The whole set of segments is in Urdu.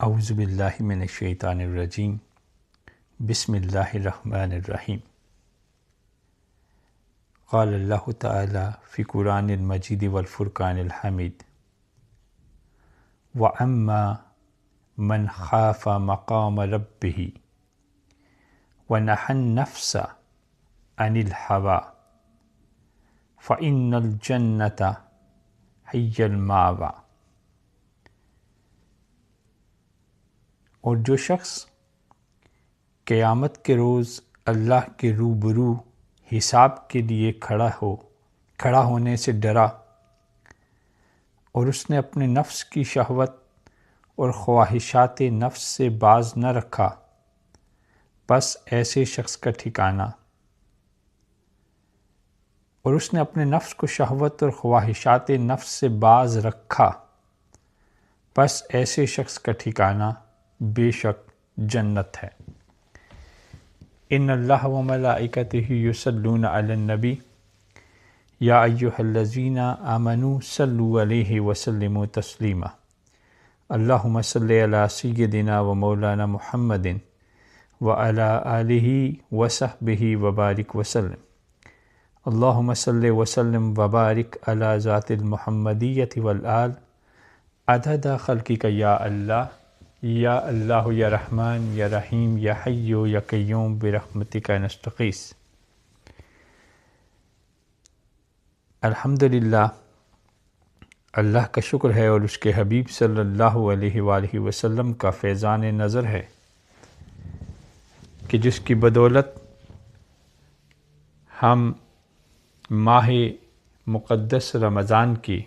اعوذ باللہ من الشیطان الرجیم بسم اللہ الرحمن الرحیم قال اللہ تعالی فی قرآن المجید والفرقان الحمید وَأَمَّا مَنْ خَافَ مَقَامَ رَبِّهِ وَنَهَى النَّفْسَ عَنِ الْهَوَىٰ فَإِنَّ الْجَنَّةَ هِيَ الْمَأْوَىٰ۔ اور جو شخص قیامت کے روز اللہ کے روبرو حساب کے لیے کھڑا ہونے سے ڈرا اور اس نے اپنے نفس کی شہوت اور خواہشات نفس سے باز نہ رکھا، بس ایسے شخص کا ٹھکانہ اور اس نے اپنے نفس کو شہوت اور خواہشات نفس سے باز رکھا، بس ایسے شخص کا ٹھکانہ بے شک جنت ہے۔ ان اللہ و ملائکتہ یصلون علی النبی یا ایھا الذین آمنوا صلوا علیہ وسلموا تسلیما۔ اللہم صلی علی سیدنا و مولانا محمد وعلی آلہ وصحبہ وبارک وسلم۔ اللہم صلی وسلم وبارک علی ذات المحمدیۃ والآل عدد خلقک یا اللہ یا رحمن یا رحیم یا حی یا قیوم برحمتک نستغیث۔ الحمدللہ، اللہ کا شکر ہے اور اس کے حبیب صلی اللہ علیہ وآلہ وسلم کا فیضان نظر ہے کہ جس کی بدولت ہم ماہ مقدس رمضان کی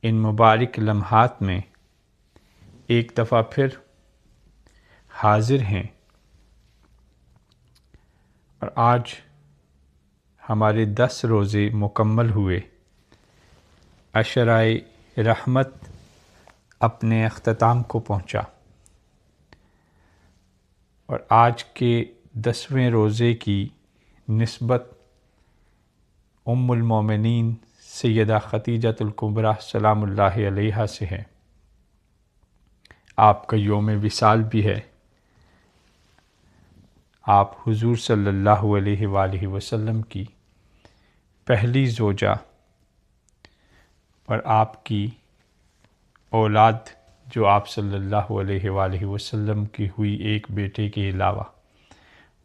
ان مبارک لمحات میں ایک دفعہ پھر حاضر ہیں، اور آج ہمارے 10 روزے مکمل ہوئے، عشرۂ رحمت اپنے اختتام کو پہنچا، اور آج کے 10ویں روزے کی نسبت ام المومنین سیدہ خدیجۃ الکبریٰ سلام اللہ علیہا سے ہے۔ آپ کا یوم وصال بھی ہے۔ آپ حضور صلی اللہ علیہ وآلہ وسلم کی پہلی زوجہ اور آپ کی اولاد جو آپ صلی اللہ علیہ وآلہ وسلم کی ہوئی ایک بیٹے کے علاوہ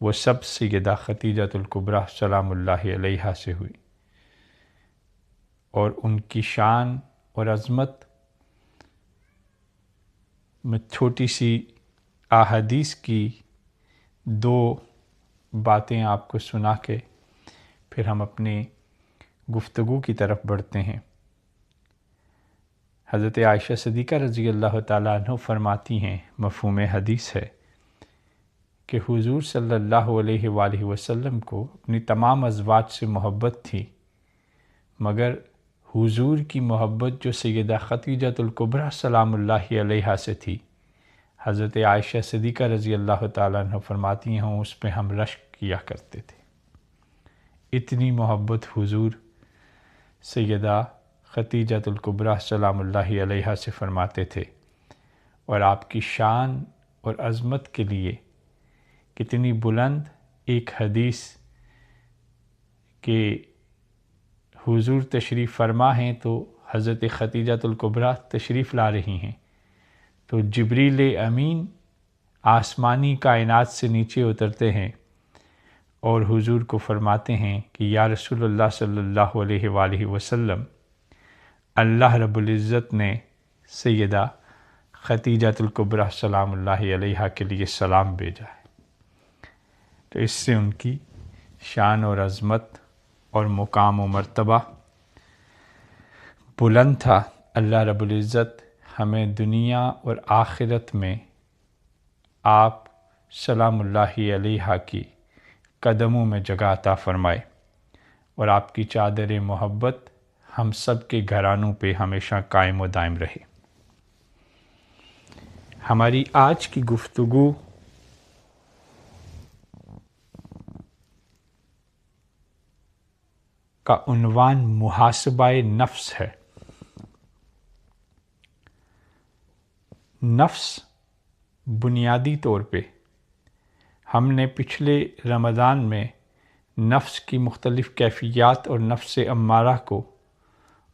وہ سب سیدہ خدیجۃ الکبریٰ سلام اللہ علیہا سے ہوئی، اور ان کی شان اور عظمت میں چھوٹی سی احادیث کی 2 باتیں آپ کو سنا کے پھر ہم اپنی گفتگو کی طرف بڑھتے ہیں۔ حضرت عائشہ صدیقہ رضی اللہ تعالیٰ عنہ فرماتی ہیں، مفہوم حدیث ہے کہ حضور صلی اللہ علیہ وآلہ وسلم کو اپنی تمام ازواج سے محبت تھی، مگر حضور کی محبت جو سیدہ خدیجۃ الکبریٰ سلام اللہ علیہا سے تھی، حضرت عائشہ صدیقہ رضی اللہ تعالیٰ عنہ فرماتی ہیں اس پہ ہم رشک کیا کرتے تھے۔ اتنی محبت حضور سیدہ خدیجۃ الکبریٰ سلام اللہ علیہا سے فرماتے تھے، اور آپ کی شان اور عظمت کے لیے کتنی بلند ایک حدیث کہ حضور تشریف فرما ہیں تو حضرت خدیجۃ الکبریٰ تشریف لا رہی ہیں، تو جبریل امین آسمانی کائنات سے نیچے اترتے ہیں اور حضور کو فرماتے ہیں کہ یا رسول اللہ صلی اللہ علیہ وآلہ وسلم، اللہ رب العزت نے سیدہ خدیجۃ الکبریٰ سلام اللہ علیہا کے لیے سلام بھیجا ہے۔ تو اس سے ان کی شان اور عظمت اور مقام و مرتبہ بلند تھا۔ اللہ رب العزت ہمیں دنیا اور آخرت میں آپ سلام اللہ علیہا کی قدموں میں جگہ عطا فرمائے، اور آپ کی چادر محبت ہم سب کے گھرانوں پہ ہمیشہ قائم و دائم رہے۔ ہماری آج کی گفتگو کا عنوان محاسبہ نفس ہے۔ نفس بنیادی طور پہ ہم نے پچھلے رمضان میں نفس کی مختلف کیفیات اور نفس امارہ کو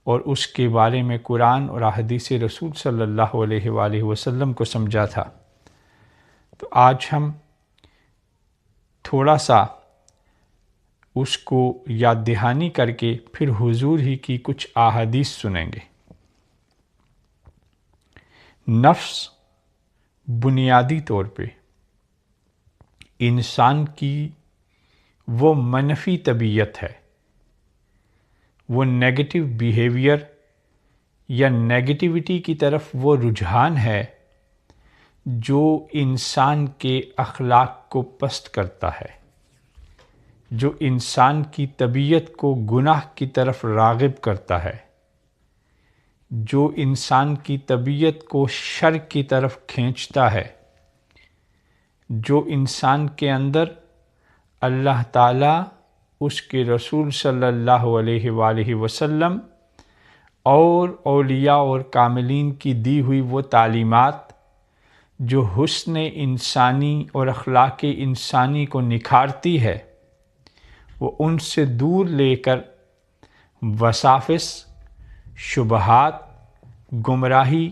اور اس کے بارے میں قرآن اور احادیث رسول صلی اللہ علیہ وآلہ وسلم کو سمجھا تھا۔ تو آج ہم تھوڑا سا اس کو یاد دہانی کر کے پھر حضور ہی کی کچھ احادیث سنیں گے۔ نفس بنیادی طور پہ انسان کی وہ منفی طبیعت ہے، وہ نیگیٹو بیہیویئر یا نیگیٹیوٹی کی طرف وہ رجحان ہے جو انسان کے اخلاق کو پست کرتا ہے، جو انسان کی طبیعت کو گناہ کی طرف راغب کرتا ہے، جو انسان کی طبیعت کو شر کی طرف کھینچتا ہے، جو انسان کے اندر اللہ تعالیٰ، اس کے رسول صلی اللہ علیہ وآلہ وسلم اور اولیاء اور کاملین کی دی ہوئی وہ تعلیمات جو حسن انسانی اور اخلاق انسانی کو نکھارتی ہے، وہ ان سے دور لے کر وساوس، شبہات، گمراہی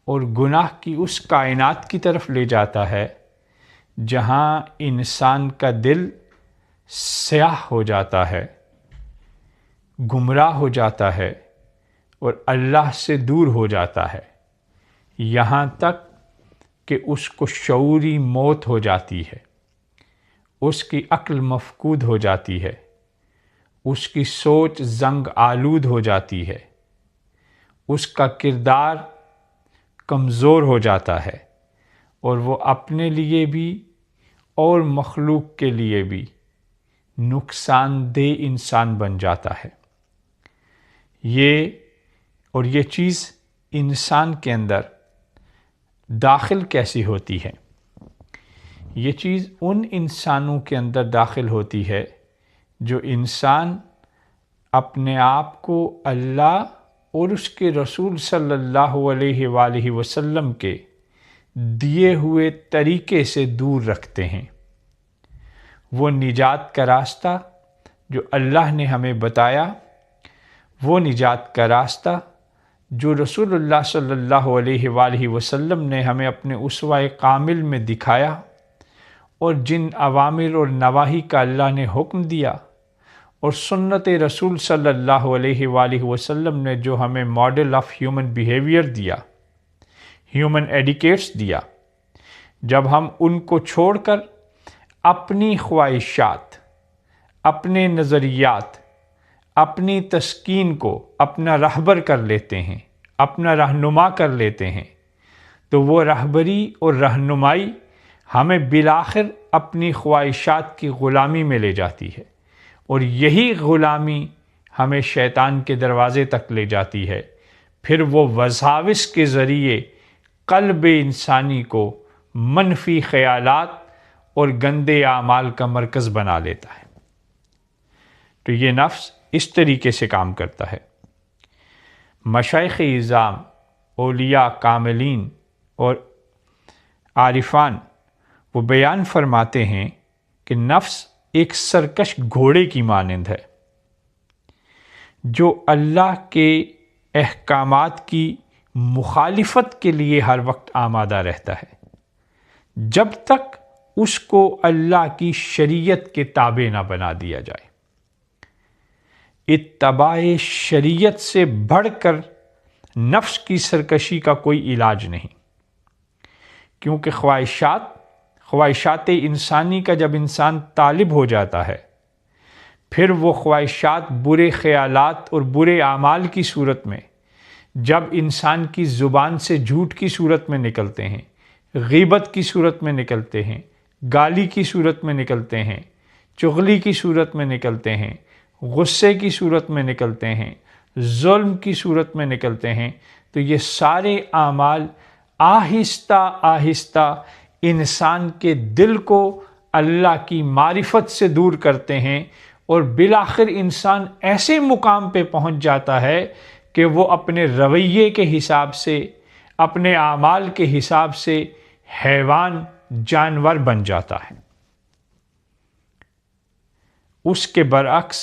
اور گناہ کی اس کائنات کی طرف لے جاتا ہے جہاں انسان کا دل سیاہ ہو جاتا ہے، گمراہ ہو جاتا ہے اور اللہ سے دور ہو جاتا ہے، یہاں تک کہ اس کو شعوری موت ہو جاتی ہے، اس کی عقل مفقود ہو جاتی ہے، اس کی سوچ زنگ آلود ہو جاتی ہے، اس کا کردار کمزور ہو جاتا ہے اور وہ اپنے لیے بھی اور مخلوق کے لیے بھی نقصان دہ انسان بن جاتا ہے۔ یہ چیز انسان کے اندر داخل کیسی ہوتی ہے؟ یہ چیز ان انسانوں کے اندر داخل ہوتی ہے جو انسان اپنے آپ کو اللہ اور اس کے رسول صلی اللہ علیہ وآلہ وسلم کے دیے ہوئے طریقے سے دور رکھتے ہیں۔ وہ نجات کا راستہ جو اللہ نے ہمیں بتایا، وہ نجات کا راستہ جو رسول اللہ صلی اللہ علیہ وآلہ وسلم نے ہمیں اپنے اسوہ کامل میں دکھایا، اور جن اوامر اور نواہی کا اللہ نے حکم دیا، اور سنت رسول صلی اللہ علیہ وآلہ وسلم نے جو ہمیں ماڈل آف ہیومن بیہیویئر دیا، ہیومن ایڈیکیٹس دیا، جب ہم ان کو چھوڑ کر اپنی خواہشات، اپنے نظریات، اپنی تسکین کو اپنا رہبر کر لیتے ہیں، اپنا رہنما کر لیتے ہیں، تو وہ رہبری اور رہنمائی ہمیں بالآخر اپنی خواہشات کی غلامی میں لے جاتی ہے، اور یہی غلامی ہمیں شیطان کے دروازے تک لے جاتی ہے۔ پھر وہ وساوس کے ذریعے قلب انسانی کو منفی خیالات اور گندے اعمال کا مرکز بنا لیتا ہے۔ تو یہ نفس اس طریقے سے کام کرتا ہے۔ مشائخ اعظام، اولیاء کاملین اور عارفان وہ بیان فرماتے ہیں کہ نفس ایک سرکش گھوڑے کی مانند ہے جو اللہ کے احکامات کی مخالفت کے لیے ہر وقت آمادہ رہتا ہے جب تک اس کو اللہ کی شریعت کے تابع نہ بنا دیا جائے۔ اتباع شریعت سے بڑھ کر نفس کی سرکشی کا کوئی علاج نہیں، کیونکہ خواہشات انسانی کا جب انسان طالب ہو جاتا ہے، پھر وہ خواہشات برے خیالات اور برے اعمال کی صورت میں جب انسان کی زبان سے جھوٹ کی صورت میں نکلتے ہیں، غیبت کی صورت میں نکلتے ہیں، گالی کی صورت میں نکلتے ہیں، چغلی کی صورت میں نکلتے ہیں، غصے کی صورت میں نکلتے ہیں، ظلم کی صورت میں نکلتے ہیں، تو یہ سارے اعمال آہستہ آہستہ انسان کے دل کو اللہ کی معرفت سے دور کرتے ہیں، اور بالآخر انسان ایسے مقام پہ پہنچ جاتا ہے کہ وہ اپنے رویے کے حساب سے، اپنے اعمال کے حساب سے حیوان جانور بن جاتا ہے۔ اس کے برعکس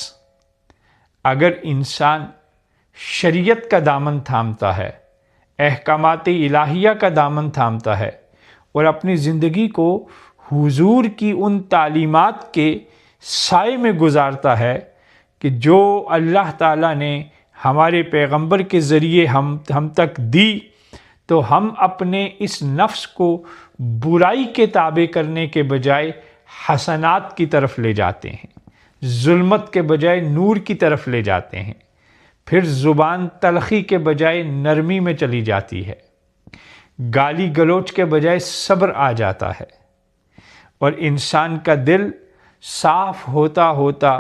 اگر انسان شریعت کا دامن تھامتا ہے، احکامات الہیہ کا دامن تھامتا ہے اور اپنی زندگی کو حضور کی ان تعلیمات کے سائے میں گزارتا ہے کہ جو اللہ تعالیٰ نے ہمارے پیغمبر کے ذریعے ہم تک دی، تو ہم اپنے اس نفس کو برائی کے تابع کرنے کے بجائے حسنات کی طرف لے جاتے ہیں، ظلمت کے بجائے نور کی طرف لے جاتے ہیں، پھر زبان تلخی کے بجائے نرمی میں چلی جاتی ہے، گالی گلوچ کے بجائے صبر آ جاتا ہے، اور انسان کا دل صاف ہوتا ہوتا،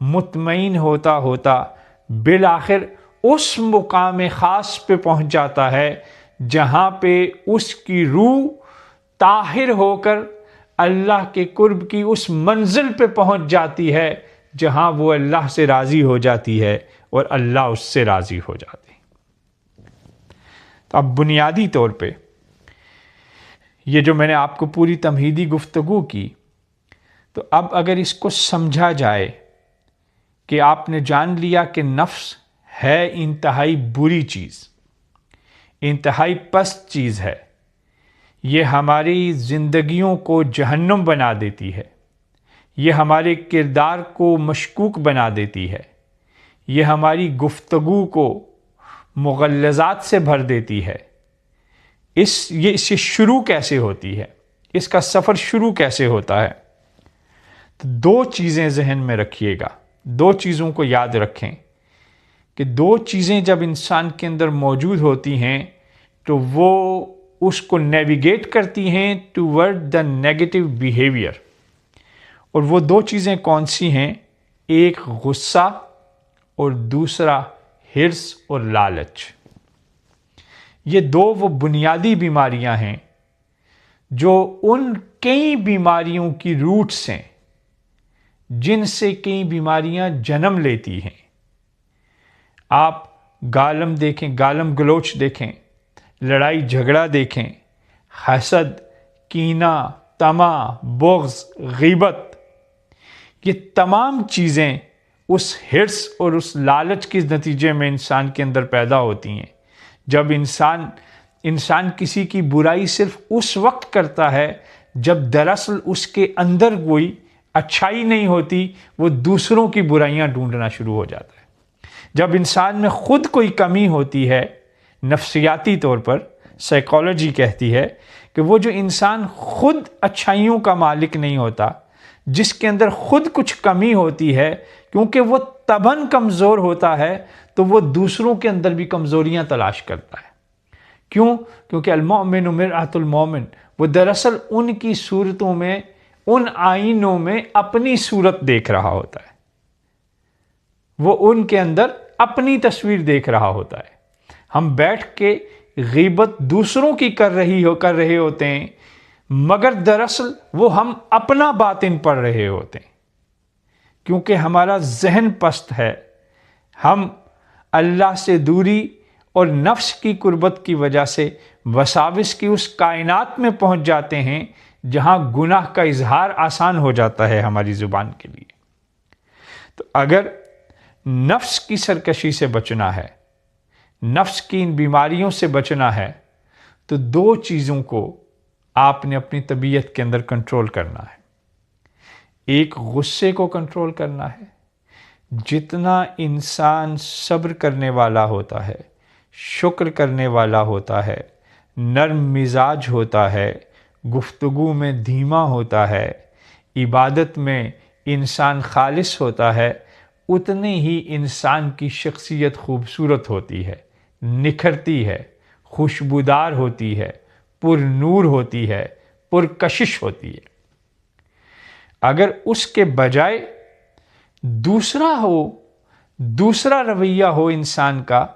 مطمئن ہوتا ہوتا بالآخر اس مقام خاص پہ پہنچ جاتا ہے جہاں پہ اس کی روح طاہر ہو کر اللہ کے قرب کی اس منزل پہ پہنچ جاتی ہے جہاں وہ اللہ سے راضی ہو جاتی ہے اور اللہ اس سے راضی ہو جاتے ہیں۔ تو اب بنیادی طور پہ یہ جو میں نے آپ کو پوری تمہیدی گفتگو کی، تو اب اگر اس کو سمجھا جائے کہ آپ نے جان لیا کہ نفس ہے انتہائی بری چیز، انتہائی پست چیز ہے، یہ ہماری زندگیوں کو جہنم بنا دیتی ہے، یہ ہمارے کردار کو مشکوک بنا دیتی ہے، یہ ہماری گفتگو کو مغلظات سے بھر دیتی ہے، اس سے شروع کیسے ہوتی ہے، اس کا سفر شروع کیسے ہوتا ہے؟ تو دو چیزیں ذہن میں رکھیے گا، دو چیزوں کو یاد رکھیں کہ دو چیزیں جب انسان کے اندر موجود ہوتی ہیں تو وہ اس کو نیویگیٹ کرتی ہیں ٹوورڈ دا نیگیٹو بیہیویئر، اور وہ دو چیزیں کون سی ہیں؟ ایک غصہ اور دوسرا حرص اور لالچ۔ یہ دو وہ بنیادی بیماریاں ہیں جو ان کئی بیماریوں کی روٹس ہیں جن سے کئی بیماریاں جنم لیتی ہیں۔ آپ گالم دیکھیں، گالم گلوچ دیکھیں، لڑائی جھگڑا دیکھیں، حسد، کینہ، طمع، بغض، غیبت، یہ تمام چیزیں اس حرص اور اس لالچ کے نتیجے میں انسان کے اندر پیدا ہوتی ہیں۔ جب انسان کسی کی برائی صرف اس وقت کرتا ہے جب دراصل اس کے اندر کوئی اچھائی نہیں ہوتی، وہ دوسروں کی برائیاں ڈھونڈنا شروع ہو جاتا ہے۔ جب انسان میں خود کوئی کمی ہوتی ہے، نفسیاتی طور پر سائیکالوجی کہتی ہے کہ وہ جو انسان خود اچھائیوں کا مالک نہیں ہوتا، جس کے اندر خود کچھ کمی ہوتی ہے، کیونکہ وہ طبعاً کمزور ہوتا ہے تو وہ دوسروں کے اندر بھی کمزوریاں تلاش کرتا ہے۔ کیوں؟ کیونکہ المؤمن مرآۃ المؤمن، وہ دراصل ان کی صورتوں میں، ان آئینوں میں اپنی صورت دیکھ رہا ہوتا ہے، وہ ان کے اندر اپنی تصویر دیکھ رہا ہوتا ہے۔ ہم بیٹھ کے غیبت دوسروں کی کر رہے ہوتے ہیں، مگر دراصل وہ ہم اپنا باطن پڑھ رہے ہوتے ہیں، کیونکہ ہمارا ذہن پست ہے۔ ہم اللہ سے دوری اور نفس کی قربت کی وجہ سے وساوس کی اس کائنات میں پہنچ جاتے ہیں جہاں گناہ کا اظہار آسان ہو جاتا ہے ہماری زبان کے لیے۔ تو اگر نفس کی سرکشی سے بچنا ہے، نفس کی ان بیماریوں سے بچنا ہے، تو دو چیزوں کو آپ نے اپنی طبیعت کے اندر کنٹرول کرنا ہے۔ ایک غصے کو کنٹرول کرنا ہے۔ جتنا انسان صبر کرنے والا ہوتا ہے، شکر کرنے والا ہوتا ہے، نرم مزاج ہوتا ہے، گفتگو میں دھیما ہوتا ہے، عبادت میں انسان خالص ہوتا ہے، اتنے ہی انسان کی شخصیت خوبصورت ہوتی ہے، نکھرتی ہے، خوشبودار ہوتی ہے، پر نور ہوتی ہے، پر کشش ہوتی ہے۔ اگر اس کے بجائے دوسرا رویہ ہو انسان کا،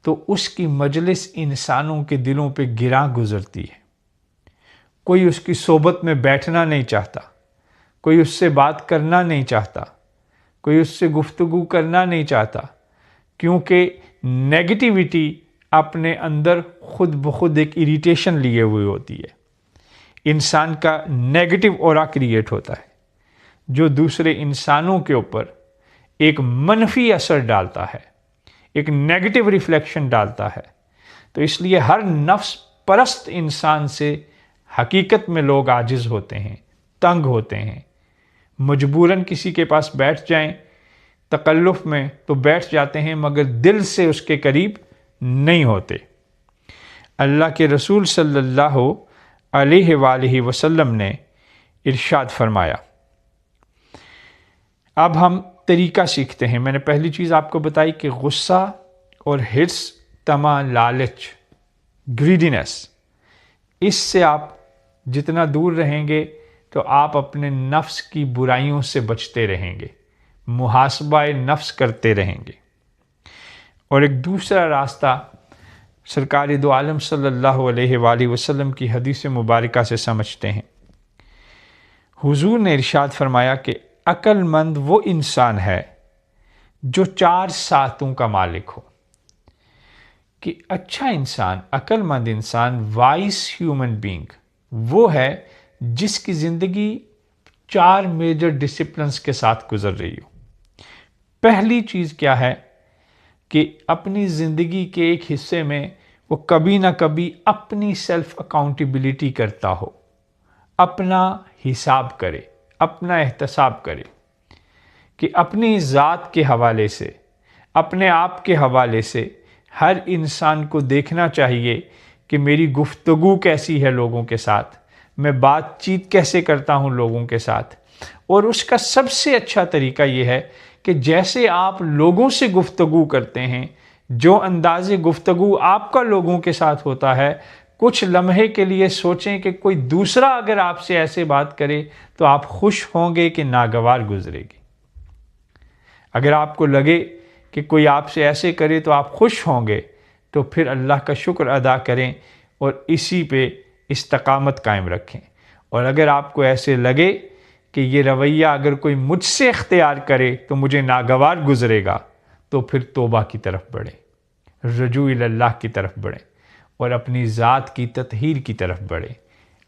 تو اس کی مجلس انسانوں کے دلوں پہ گراں گزرتی ہے۔ کوئی اس کی صحبت میں بیٹھنا نہیں چاہتا، کوئی اس سے بات کرنا نہیں چاہتا، کوئی اس سے گفتگو کرنا نہیں چاہتا، کیونکہ نیگیٹیوٹی اپنے اندر خود بخود ایک اریٹیشن لیے ہوئے ہوتی ہے، انسان کا نیگیٹو اورا کریٹ ہوتا ہے جو دوسرے انسانوں کے اوپر ایک منفی اثر ڈالتا ہے، ایک نیگیٹو ریفلیکشن ڈالتا ہے۔ تو اس لیے ہر نفس پرست انسان سے حقیقت میں لوگ عاجز ہوتے ہیں، تنگ ہوتے ہیں، مجبوراً کسی کے پاس بیٹھ جائیں تکلف میں تو بیٹھ جاتے ہیں، مگر دل سے اس کے قریب نہیں ہوتے۔ اللہ کے رسول صلی اللہ علیہ وآلہ وسلم نے ارشاد فرمایا۔ اب ہم طریقہ سیکھتے ہیں۔ میں نے پہلی چیز آپ کو بتائی کہ غصہ اور حرص، طمع، لالچ، گریڈینس، اس سے آپ جتنا دور رہیں گے تو آپ اپنے نفس کی برائیوں سے بچتے رہیں گے، محاسبہ نفس کرتے رہیں گے۔ اور ایک دوسرا راستہ سرکار دو عالم صلی اللہ علیہ وآلہ وسلم کی حدیث مبارکہ سے سمجھتے ہیں۔ حضور نے ارشاد فرمایا کہ عقل مند وہ انسان ہے جو 4 ساتوں کا مالک ہو۔ کہ اچھا انسان، عقل مند انسان، وائس ہیومن بینگ وہ ہے جس کی زندگی 4 میجر ڈسپلنز کے ساتھ گزر رہی ہو۔ پہلی چیز کیا ہے کہ اپنی زندگی کے ایک حصے میں وہ کبھی نہ کبھی اپنی سیلف اکاؤنٹیبلٹی کرتا ہو، اپنا حساب کرے، اپنا احتساب کرے، کہ اپنی ذات کے حوالے سے، اپنے آپ کے حوالے سے ہر انسان کو دیکھنا چاہیے کہ میری گفتگو کیسی ہے لوگوں کے ساتھ، میں بات چیت کیسے کرتا ہوں لوگوں کے ساتھ۔ اور اس کا سب سے اچھا طریقہ یہ ہے کہ جیسے آپ لوگوں سے گفتگو کرتے ہیں، جو انداز گفتگو آپ کا لوگوں کے ساتھ ہوتا ہے، کچھ لمحے کے لیے سوچیں کہ کوئی دوسرا اگر آپ سے ایسے بات کرے تو آپ خوش ہوں گے کہ ناگوار گزرے گی۔ اگر آپ کو لگے کہ کوئی آپ سے ایسے کرے تو آپ خوش ہوں گے، تو پھر اللہ کا شکر ادا کریں اور اسی پہ استقامت قائم رکھیں۔ اور اگر آپ کو ایسے لگے کہ یہ رویہ اگر کوئی مجھ سے اختیار کرے تو مجھے ناگوار گزرے گا، تو پھر توبہ کی طرف بڑھیں، رجوع اللہ کی طرف بڑھیں اور اپنی ذات کی تطہیر کی طرف بڑھیں،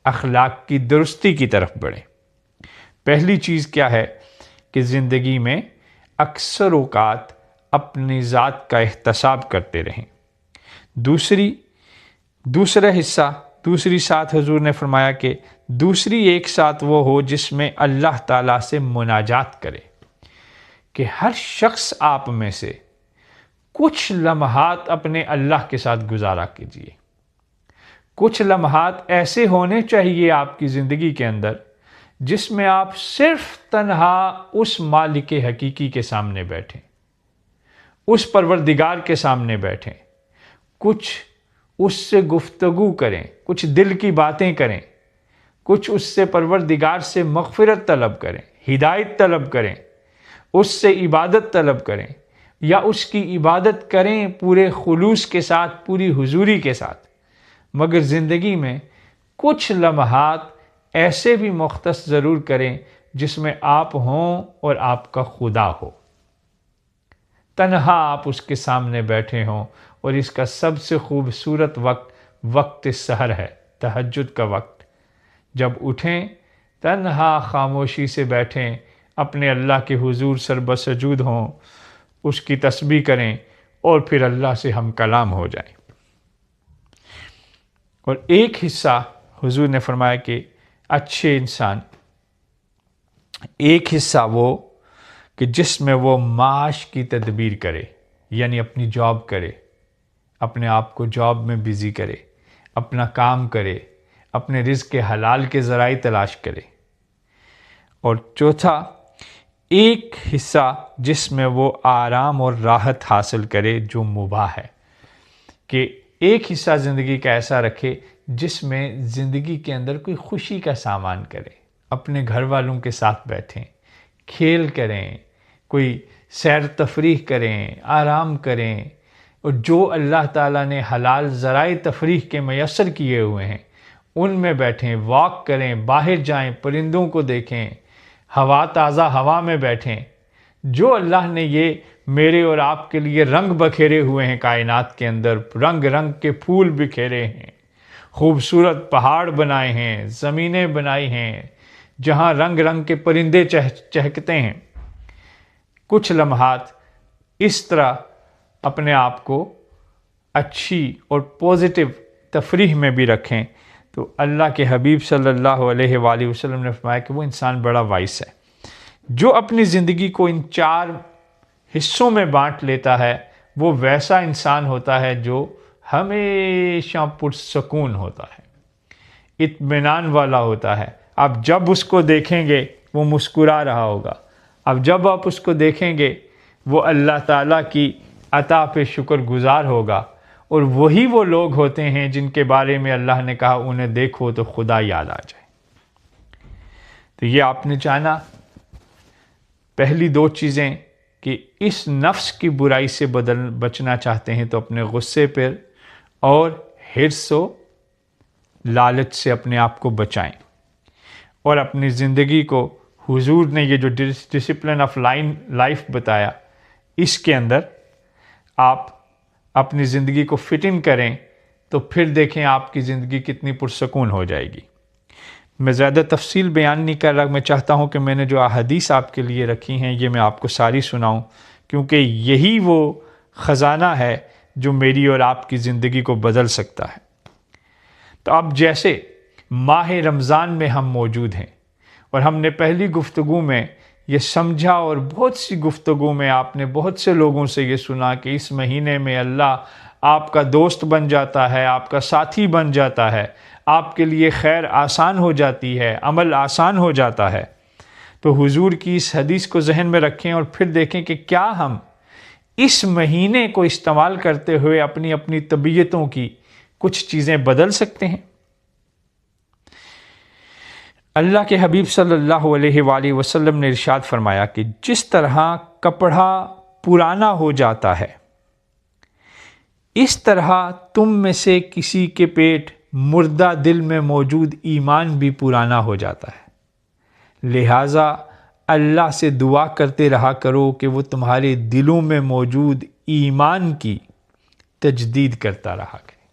اخلاق کی درستی کی طرف بڑھیں۔ پہلی چیز کیا ہے کہ زندگی میں اکثر اوقات اپنی ذات کا احتساب کرتے رہیں۔ دوسرا حصہ، دوسری ساتھ حضور نے فرمایا کہ دوسری ایک ساتھ وہ ہو جس میں اللہ تعالیٰ سے مناجات کرے۔ کہ ہر شخص آپ میں سے کچھ لمحات اپنے اللہ کے ساتھ گزارا کیجیے۔ کچھ لمحات ایسے ہونے چاہیے آپ کی زندگی کے اندر جس میں آپ صرف تنہا اس مالک حقیقی کے سامنے بیٹھیں، اس پروردگار کے سامنے بیٹھیں، کچھ اس سے گفتگو کریں، کچھ دل کی باتیں کریں، کچھ اس سے پروردگار سے مغفرت طلب کریں، ہدایت طلب کریں، اس سے عبادت طلب کریں، یا اس کی عبادت کریں پورے خلوص کے ساتھ، پوری حضوری کے ساتھ۔ مگر زندگی میں کچھ لمحات ایسے بھی مختص ضرور کریں جس میں آپ ہوں اور آپ کا خدا ہو، تنہا آپ اس کے سامنے بیٹھے ہوں۔ اور اس کا سب سے خوبصورت وقت سحر ہے، تہجد کا وقت۔ جب اٹھیں تنہا خاموشی سے بیٹھیں، اپنے اللہ کے حضور سربسجود ہوں، اس کی تسبیح کریں اور پھر اللہ سے ہم کلام ہو جائیں۔ اور ایک حصہ حضور نے فرمایا کہ اچھے انسان، ایک حصہ وہ کہ جس میں وہ معاش کی تدبیر کرے، یعنی اپنی جاب کرے، اپنے آپ کو جاب میں بزی کرے، اپنا کام کرے، اپنے رزق کے حلال کے ذرائع تلاش کرے۔ اور چوتھا، ایک حصہ جس میں وہ آرام اور راحت حاصل کرے جو مباح ہے۔ کہ ایک حصہ زندگی کا ایسا رکھے جس میں زندگی کے اندر کوئی خوشی کا سامان کرے، اپنے گھر والوں کے ساتھ بیٹھیں، کھیل کریں، کوئی سیر تفریح کریں، آرام کریں، اور جو اللہ تعالیٰ نے حلال ذرائع تفریح کے میسر کیے ہوئے ہیں ان میں بیٹھیں، واک کریں، باہر جائیں، پرندوں کو دیکھیں، ہوا تازہ ہوا میں بیٹھیں۔ جو اللہ نے یہ میرے اور آپ کے لیے رنگ بکھیرے ہوئے ہیں، کائنات کے اندر رنگ رنگ کے پھول بکھیرے ہیں، خوبصورت پہاڑ بنائے ہیں، زمینیں بنائی ہیں جہاں رنگ رنگ کے پرندے چہکتے ہیں۔ کچھ لمحات اس طرح اپنے آپ کو اچھی اور پازیٹیو تفریح میں بھی رکھیں تو اللہ کے حبیب صلی اللہ علیہ وآلہ وسلم نے فرمایا کہ وہ انسان بڑا وائس ہے جو اپنی زندگی کو ان 4 حصوں میں بانٹ لیتا ہے۔ وہ ویسا انسان ہوتا ہے جو ہمیشہ پرسکون ہوتا ہے، اطمینان والا ہوتا ہے۔ آپ جب اس کو دیکھیں گے وہ مسکرا رہا ہوگا، اب جب آپ اس کو دیکھیں گے وہ اللہ تعالیٰ کی عطا پہ شکر گزار ہوگا، اور وہی وہ لوگ ہوتے ہیں جن کے بارے میں اللہ نے کہا انہیں دیکھو تو خدا یاد آ جائے۔ تو یہ آپ نے جانا پہلی 2 چیزیں کہ اس نفس کی برائی سے بچنا چاہتے ہیں تو اپنے غصے پر اور حرص و لالچ سے اپنے آپ کو بچائیں، اور اپنی زندگی کو حضور نے یہ جو ڈسپلن آف لائف بتایا اس کے اندر آپ اپنی زندگی کو فٹ ان کریں تو پھر دیکھیں آپ کی زندگی کتنی پرسکون ہو جائے گی۔ میں زیادہ تفصیل بیان نہیں کر رہا، میں چاہتا ہوں کہ میں نے جو احادیث آپ کے لیے رکھی ہیں یہ میں آپ کو ساری سناؤں، کیونکہ یہی وہ خزانہ ہے جو میری اور آپ کی زندگی کو بدل سکتا ہے۔ تو اب جیسے ماہ رمضان میں ہم موجود ہیں اور ہم نے پہلی گفتگو میں یہ سمجھا اور بہت سی گفتگو میں آپ نے بہت سے لوگوں سے یہ سنا کہ اس مہینے میں اللہ آپ کا دوست بن جاتا ہے، آپ کا ساتھی بن جاتا ہے، آپ کے لیے خیر آسان ہو جاتی ہے، عمل آسان ہو جاتا ہے۔ تو حضور کی اس حدیث کو ذہن میں رکھیں اور پھر دیکھیں کہ کیا ہم اس مہینے کو استعمال کرتے ہوئے اپنی اپنی طبیعتوں کی کچھ چیزیں بدل سکتے ہیں۔ اللہ کے حبیب صلی اللہ علیہ وآلہ وسلم نے ارشاد فرمایا کہ جس طرح کپڑا پرانا ہو جاتا ہے اس طرح تم میں سے کسی کے پیٹ مردہ دل میں موجود ایمان بھی پرانا ہو جاتا ہے، لہٰذا اللہ سے دعا کرتے رہا کرو کہ وہ تمہارے دلوں میں موجود ایمان کی تجدید کرتا رہا کرے۔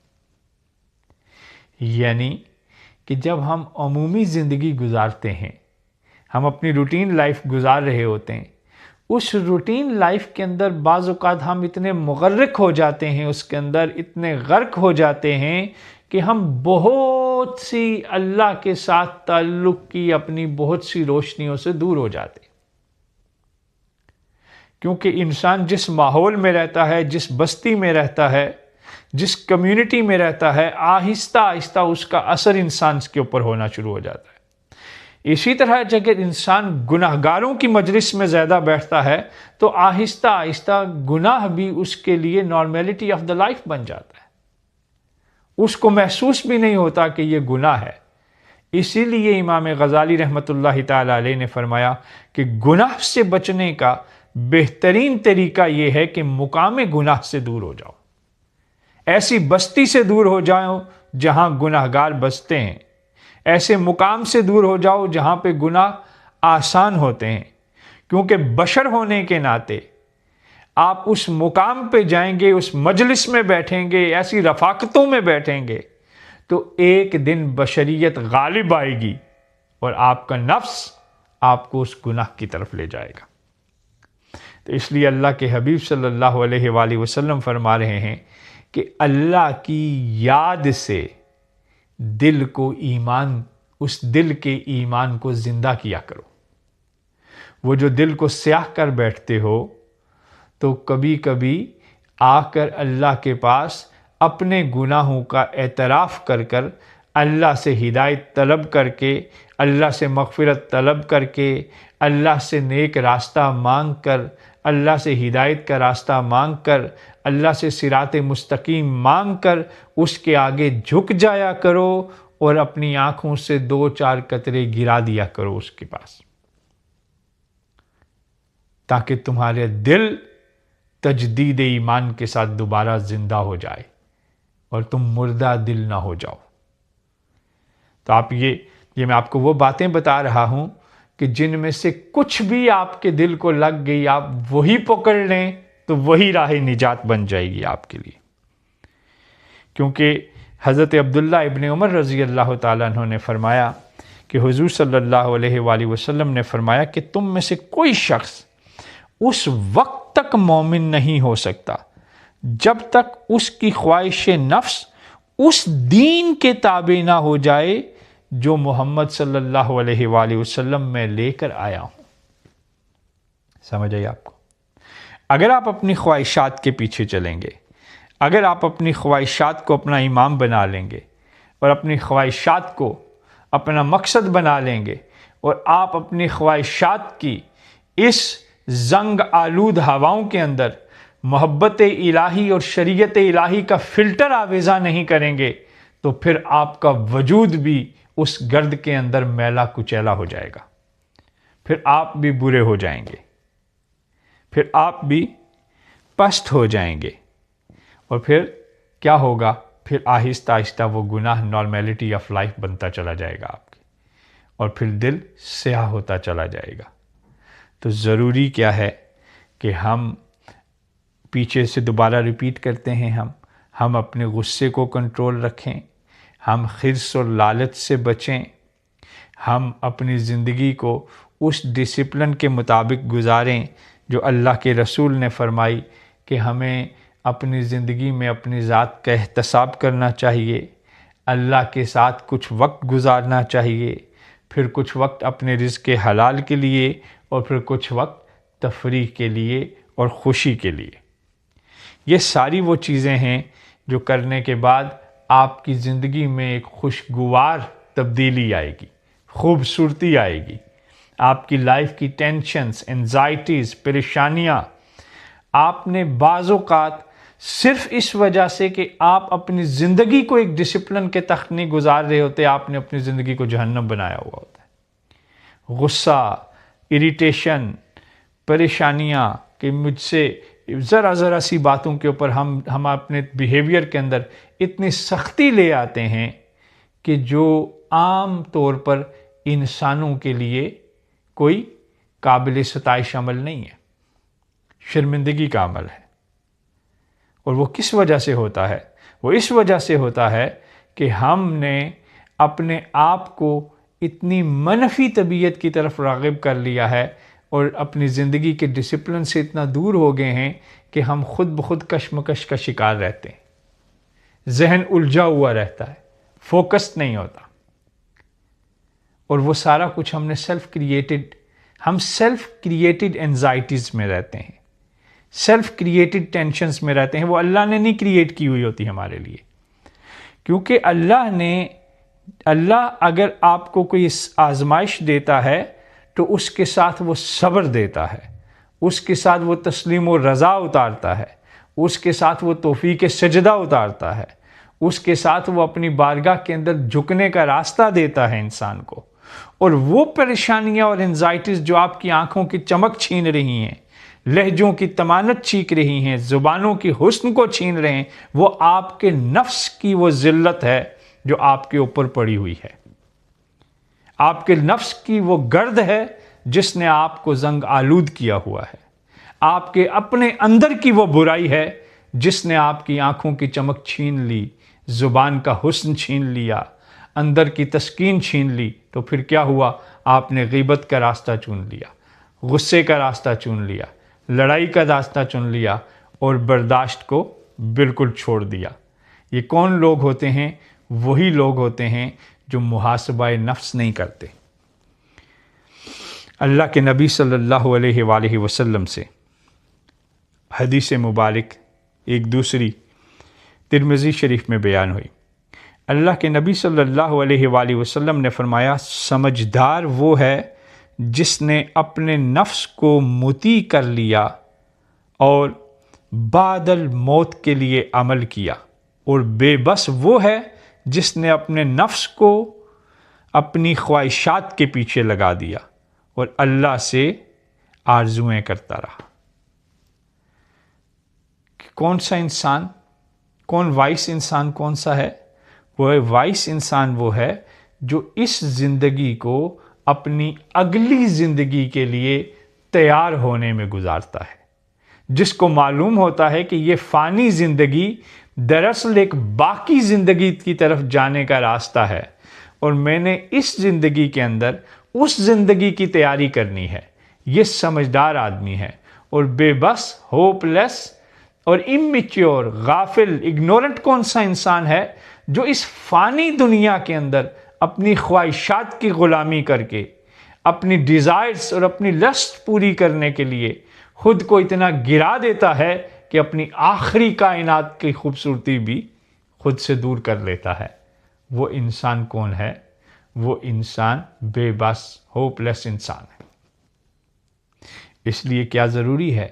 یعنی کہ جب ہم عمومی زندگی گزارتے ہیں، ہم اپنی روٹین لائف گزار رہے ہوتے ہیں، اس روٹین لائف کے اندر بعض اوقات ہم اتنے مغرق ہو جاتے ہیں، اس کے اندر اتنے غرق ہو جاتے ہیں کہ ہم بہت سی اللہ کے ساتھ تعلق کی اپنی بہت سی روشنیوں سے دور ہو جاتے ہیں۔ کیونکہ انسان جس ماحول میں رہتا ہے، جس بستی میں رہتا ہے، جس کمیونٹی میں رہتا ہے، آہستہ آہستہ اس کا اثر انسان کے اوپر ہونا شروع ہو جاتا ہے۔ اسی طرح جب انسان گناہگاروں کی مجلس میں زیادہ بیٹھتا ہے تو آہستہ آہستہ گناہ بھی اس کے لیے نارمیلٹی آف دا لائف بن جاتا ہے، اس کو محسوس بھی نہیں ہوتا کہ یہ گناہ ہے۔ اسی لیے امام غزالی رحمۃ اللہ تعالی علیہ نے فرمایا کہ گناہ سے بچنے کا بہترین طریقہ یہ ہے کہ مقام گناہ سے دور ہو جاؤ، ایسی بستی سے دور ہو جاؤ جہاں گناہگار بستے ہیں، ایسے مقام سے دور ہو جاؤ جہاں پہ گناہ آسان ہوتے ہیں، کیونکہ بشر ہونے کے ناطے آپ اس مقام پہ جائیں گے، اس مجلس میں بیٹھیں گے، ایسی رفاقتوں میں بیٹھیں گے تو ایک دن بشریت غالب آئے گی اور آپ کا نفس آپ کو اس گناہ کی طرف لے جائے گا۔ تو اس لیے اللہ کے حبیب صلی اللہ علیہ وآلہ وسلم فرما رہے ہیں کہ اللہ کی یاد سے دل کو اس دل کے ایمان کو زندہ کیا کرو۔ وہ جو دل کو سیاہ کر بیٹھتے ہو تو کبھی کبھی آ کر اللہ کے پاس اپنے گناہوں کا اعتراف کر کر اللہ سے ہدایت طلب کر کے، اللہ سے مغفرت طلب کر کے، اللہ سے نیک راستہ مانگ کر، اللہ سے ہدایت کا راستہ مانگ کر، اللہ سے صراط مستقیم مانگ کر اس کے آگے جھک جایا کرو اور اپنی آنکھوں سے 2-4 قطرے گرا دیا کرو اس کے پاس، تاکہ تمہارے دل تجدید ایمان کے ساتھ دوبارہ زندہ ہو جائے اور تم مردہ دل نہ ہو جاؤ۔ تو آپ یہ میں آپ کو وہ باتیں بتا رہا ہوں کہ جن میں سے کچھ بھی آپ کے دل کو لگ گئی آپ وہی پکڑ لیں تو وہی راہ نجات بن جائے گی آپ کے لیے. کیونکہ حضرت عبداللہ ابن عمر رضی اللہ تعالیٰ عنہ نے فرمایا کہ حضور صلی اللہ علیہ وآلہ وسلم نے فرمایا کہ تم میں سے کوئی شخص اس وقت تک مومن نہیں ہو سکتا جب تک اس کی خواہش نفس اس دین کے تابع نہ ہو جائے جو محمد صلی اللہ علیہ وآلہ وسلم میں لے کر آیا ہوں. سمجھ آئی آپ کو؟ اگر آپ اپنی خواہشات کے پیچھے چلیں گے، اگر آپ اپنی خواہشات کو اپنا امام بنا لیں گے اور اپنی خواہشات کو اپنا مقصد بنا لیں گے اور آپ اپنی خواہشات کی اس زنگ آلود ہواؤں کے اندر محبت الہی اور شریعت الہی کا فلٹر آویزاں نہیں کریں گے تو پھر آپ کا وجود بھی اس گرد کے اندر میلا کچیلا ہو جائے گا. پھر آپ بھی برے ہو جائیں گے، پھر آپ بھی پست ہو جائیں گے، اور پھر کیا ہوگا؟ پھر آہستہ آہستہ وہ گناہ نارمیلٹی آف لائف بنتا چلا جائے گا آپ کے، اور پھر دل سیاہ ہوتا چلا جائے گا. تو ضروری کیا ہے کہ ہم پیچھے سے دوبارہ ریپیٹ کرتے ہیں، ہم اپنے غصے کو کنٹرول رکھیں، ہم خرس اور لالچ سے بچیں، ہم اپنی زندگی کو اس ڈسپلن کے مطابق گزاریں جو اللہ کے رسول نے فرمائی کہ ہمیں اپنی زندگی میں اپنی ذات کا احتساب کرنا چاہیے، اللہ کے ساتھ کچھ وقت گزارنا چاہیے، پھر کچھ وقت اپنے رزق حلال کے لیے، اور پھر کچھ وقت تفریح کے لیے اور خوشی کے لیے. یہ ساری وہ چیزیں ہیں جو کرنے کے بعد آپ کی زندگی میں ایک خوشگوار تبدیلی آئے گی، خوبصورتی آئے گی. آپ کی لائف کی ٹینشنز، انزائٹیز، پریشانیاں آپ نے بعض اوقات صرف اس وجہ سے کہ آپ اپنی زندگی کو ایک ڈسپلن کے تحت نہیں گزار رہے ہوتے، آپ نے اپنی زندگی کو جہنم بنایا ہوا ہوتا ہے. غصہ، اریٹیشن، پریشانیاں کہ مجھ سے ذرا سی باتوں کے اوپر ہم اپنے بیہیویئر کے اندر اتنی سختی لے آتے ہیں کہ جو عام طور پر انسانوں کے لیے کوئی قابل ستائش عمل نہیں ہے، شرمندگی کا عمل ہے. اور وہ کس وجہ سے ہوتا ہے؟ وہ اس وجہ سے ہوتا ہے کہ ہم نے اپنے آپ کو اتنی منفی طبیعت کی طرف راغب کر لیا ہے اور اپنی زندگی کے ڈسپلن سے اتنا دور ہو گئے ہیں کہ ہم خود بخود کشمکش کا شکار رہتے ہیں. ذہن الجھا ہوا رہتا ہے، فوکس نہیں ہوتا، اور وہ سارا کچھ ہم نے سیلف کریٹڈ انزائٹیز میں رہتے ہیں، سیلف کریٹڈ ٹینشنز میں رہتے ہیں. وہ اللہ نے نہیں کریٹ کی ہوئی ہوتی ہمارے لیے، کیونکہ اللہ اگر آپ کو کوئی آزمائش دیتا ہے تو اس کے ساتھ وہ صبر دیتا ہے، اس کے ساتھ وہ تسلیم و رضا اتارتا ہے، اس کے ساتھ وہ توفیق سجدہ اتارتا ہے، اس کے ساتھ وہ اپنی بارگاہ کے اندر جھکنے کا راستہ دیتا ہے انسان کو. اور وہ پریشانیاں اور انزائٹیز جو آپ کی آنکھوں کی چمک چھین رہی ہیں، لہجوں کی تمانت چھین رہی ہیں، زبانوں کی حسن کو چھین رہے ہیں، وہ آپ کے نفس کی وہ ذلت ہے جو آپ کے اوپر پڑی ہوئی ہے. آپ کے نفس کی وہ گرد ہے جس نے آپ کو زنگ آلود کیا ہوا ہے. آپ کے اپنے اندر کی وہ برائی ہے جس نے آپ کی آنکھوں کی چمک چھین لی، زبان کا حسن چھین لیا، اندر کی تسکین چھین لی. تو پھر کیا ہوا؟ آپ نے غیبت کا راستہ چن لیا، غصے کا راستہ چن لیا، لڑائی کا راستہ چن لیا، اور برداشت کو بالکل چھوڑ دیا. یہ کون لوگ ہوتے ہیں؟ وہی لوگ ہوتے ہیں جو محاسبہ نفس نہیں کرتے. اللہ کے نبی صلی اللہ علیہ وآلہ وسلم سے حدیث مبارک ایک دوسری ترمذی شریف میں بیان ہوئی. اللہ کے نبی صلی اللہ علیہ وآلہ وسلم نے فرمایا، سمجھدار وہ ہے جس نے اپنے نفس کو مطیع کر لیا اور بعد الموت کے لیے عمل کیا، اور بے بس وہ ہے جس نے اپنے نفس کو اپنی خواہشات کے پیچھے لگا دیا اور اللہ سے آرزویں کرتا رہا. کون سا انسان، کون وائس انسان کون سا ہے؟ وہ وائس انسان وہ ہے جو اس زندگی کو اپنی اگلی زندگی کے لیے تیار ہونے میں گزارتا ہے، جس کو معلوم ہوتا ہے کہ یہ فانی زندگی دراصل ایک باقی زندگی کی طرف جانے کا راستہ ہے، اور میں نے اس زندگی کے اندر اس زندگی کی تیاری کرنی ہے، یہ سمجھدار آدمی ہے۔ اور بے بس، ہوپ لیس اور امیچیور، غافل، اگنورنٹ کون سا انسان ہے جو اس فانی دنیا کے اندر اپنی خواہشات کی غلامی کر کے، اپنی ڈیزائرز اور اپنی لسٹ پوری کرنے کے لیے خود کو اتنا گرا دیتا ہے کہ اپنی آخری کائنات کی خوبصورتی بھی خود سے دور کر لیتا ہے۔ وہ انسان کون ہے؟ وہ انسان بے بس، ہوپ لیس انسان ہے۔ اس لیے کیا ضروری ہے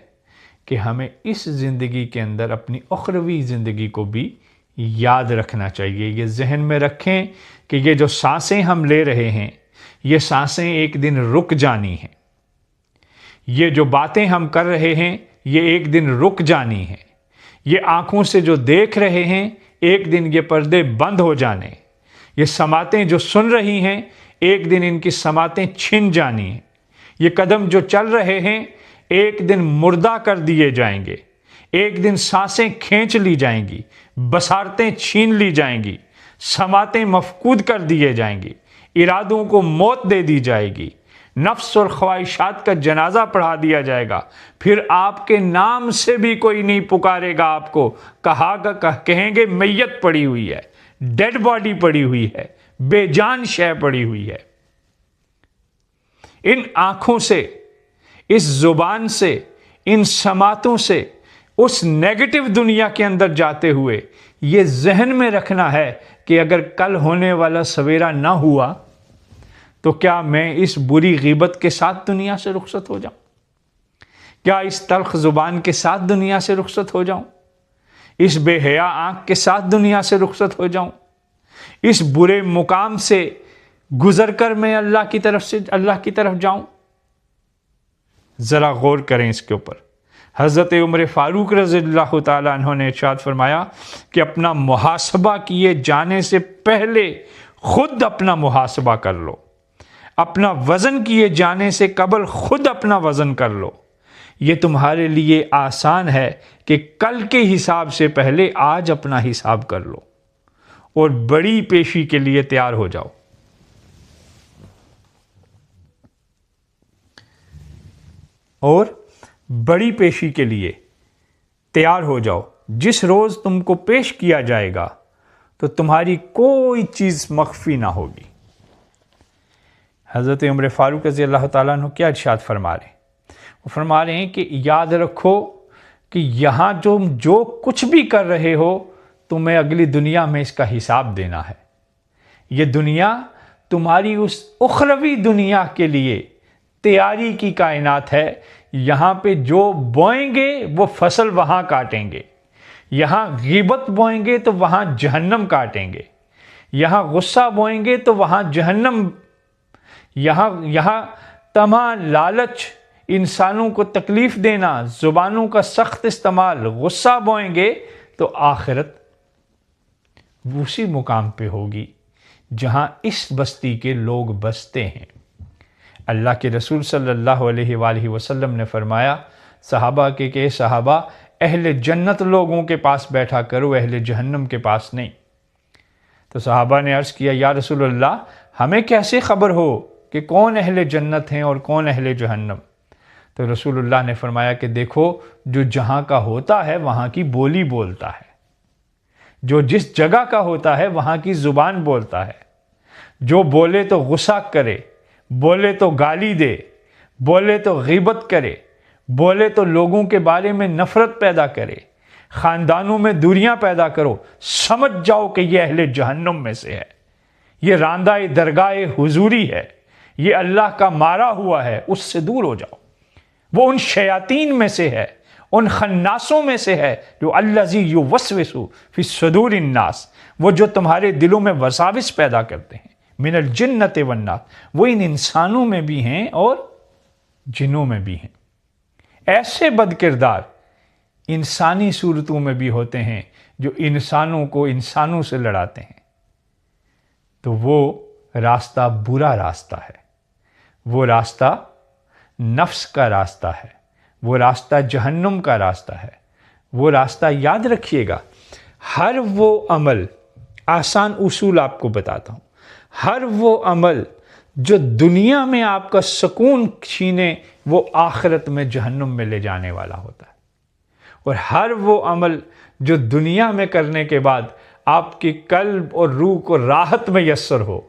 کہ ہمیں اس زندگی کے اندر اپنی اخروی زندگی کو بھی یاد رکھنا چاہیے۔ یہ ذہن میں رکھیں کہ یہ جو سانسیں ہم لے رہے ہیں، یہ سانسیں ایک دن رک جانی ہیں۔ یہ جو باتیں ہم کر رہے ہیں، یہ ایک دن رک جانی ہیں۔ یہ آنکھوں سے جو دیکھ رہے ہیں، ایک دن یہ پردے بند ہو جانے۔ یہ سماعتیں جو سن رہی ہیں، ایک دن ان کی سماعتیں چھن جانی ہیں۔ یہ قدم جو چل رہے ہیں، ایک دن مردہ کر دیے جائیں گے۔ ایک دن سانسیں کھینچ لی جائیں گی، بصارتیں چھین لی جائیں گی، سماعتیں مفقود کر دیے جائیں گی، ارادوں کو موت دے دی جائے گی، نفس اور خواہشات کا جنازہ پڑھا دیا جائے گا۔ پھر آپ کے نام سے بھی کوئی نہیں پکارے گا آپ کو، کہیں گے میت پڑی ہوئی ہے، ڈیڈ باڈی پڑی ہوئی ہے، بے جان شے پڑی ہوئی ہے۔ ان آنکھوں سے، اس زبان سے، ان سماعتوں سے اس نیگیٹو دنیا کے اندر جاتے ہوئے یہ ذہن میں رکھنا ہے کہ اگر کل ہونے والا سویرا نہ ہوا تو کیا میں اس بری غیبت کے ساتھ دنیا سے رخصت ہو جاؤں؟ کیا اس تلخ زبان کے ساتھ دنیا سے رخصت ہو جاؤں؟ اس بے حیا آنکھ کے ساتھ دنیا سے رخصت ہو جاؤں؟ اس برے مقام سے گزر کر میں اللہ کی طرف جاؤں؟ ذرا غور کریں اس کے اوپر۔ حضرت عمر فاروق رضی اللہ تعالیٰ عنہ نے ارشاد فرمایا کہ اپنا محاسبہ کیے جانے سے پہلے خود اپنا محاسبہ کر لو، اپنا وزن کیے جانے سے قبل خود اپنا وزن کر لو۔ یہ تمہارے لیے آسان ہے کہ کل کے حساب سے پہلے آج اپنا حساب کر لو اور بڑی پیشی کے لیے تیار ہو جاؤ۔ اور بڑی پیشی کے لیے تیار ہو جاؤ۔ جس روز تم کو پیش کیا جائے گا تو تمہاری کوئی چیز مخفی نہ ہوگی۔ حضرت عمر فاروق رضی اللہ تعالیٰ عنہ کیا ارشاد فرما رہے ہیں؟ وہ فرما رہے ہیں کہ یاد رکھو کہ یہاں جو کچھ بھی کر رہے ہو، تمہیں اگلی دنیا میں اس کا حساب دینا ہے۔ یہ دنیا تمہاری اس اخروی دنیا کے لیے تیاری کی کائنات ہے۔ یہاں پہ جو بوئیں گے وہ فصل وہاں کاٹیں گے۔ یہاں غیبت بوئیں گے تو وہاں جہنم کاٹیں گے۔ یہاں غصہ بوئیں گے تو وہاں جہنم۔ یہاں طمع، لالچ، انسانوں کو تکلیف دینا، زبانوں کا سخت استعمال، غصہ بوئیں گے تو آخرت اسی مقام پہ ہوگی جہاں اس بستی کے لوگ بستے ہیں۔ اللہ کے رسول صلی اللہ علیہ وآلہ وسلم نے فرمایا صحابہ کہ صحابہ، اہل جنت لوگوں کے پاس بیٹھا کرو، اہل جہنم کے پاس نہیں۔ تو صحابہ نے عرض کیا یا رسول اللہ، ہمیں کیسے خبر ہو کہ کون اہل جنت ہیں اور کون اہل جہنم؟ تو رسول اللہ نے فرمایا کہ دیکھو، جو جہاں کا ہوتا ہے وہاں کی بولی بولتا ہے، جو جس جگہ کا ہوتا ہے وہاں کی زبان بولتا ہے۔ جو بولے تو غصہ کرے، بولے تو گالی دے، بولے تو غیبت کرے، بولے تو لوگوں کے بارے میں نفرت پیدا کرے، خاندانوں میں دوریاں پیدا کرو، سمجھ جاؤ کہ یہ اہل جہنم میں سے ہے، یہ راندہ درگاہ حضوری ہے، یہ اللہ کا مارا ہوا ہے، اس سے دور ہو جاؤ۔ وہ ان شیاطین میں سے ہے، ان خناسوں میں سے ہے جو الذی یوسوس فی صدور الناس، وہ جو تمہارے دلوں میں وساوس پیدا کرتے ہیں، من الجنۃ والناس، وہ ان انسانوں میں بھی ہیں اور جنوں میں بھی ہیں۔ ایسے بد کردار انسانی صورتوں میں بھی ہوتے ہیں جو انسانوں کو انسانوں سے لڑاتے ہیں۔ تو وہ راستہ برا راستہ ہے، وہ راستہ نفس کا راستہ ہے، وہ راستہ جہنم کا راستہ ہے۔ وہ راستہ یاد رکھیے گا، ہر وہ عمل، آسان اصول آپ کو بتاتا ہوں، ہر وہ عمل جو دنیا میں آپ کا سکون چھینے وہ آخرت میں جہنم میں لے جانے والا ہوتا ہے، اور ہر وہ عمل جو دنیا میں کرنے کے بعد آپ کی قلب اور روح کو راحت میسر ہو،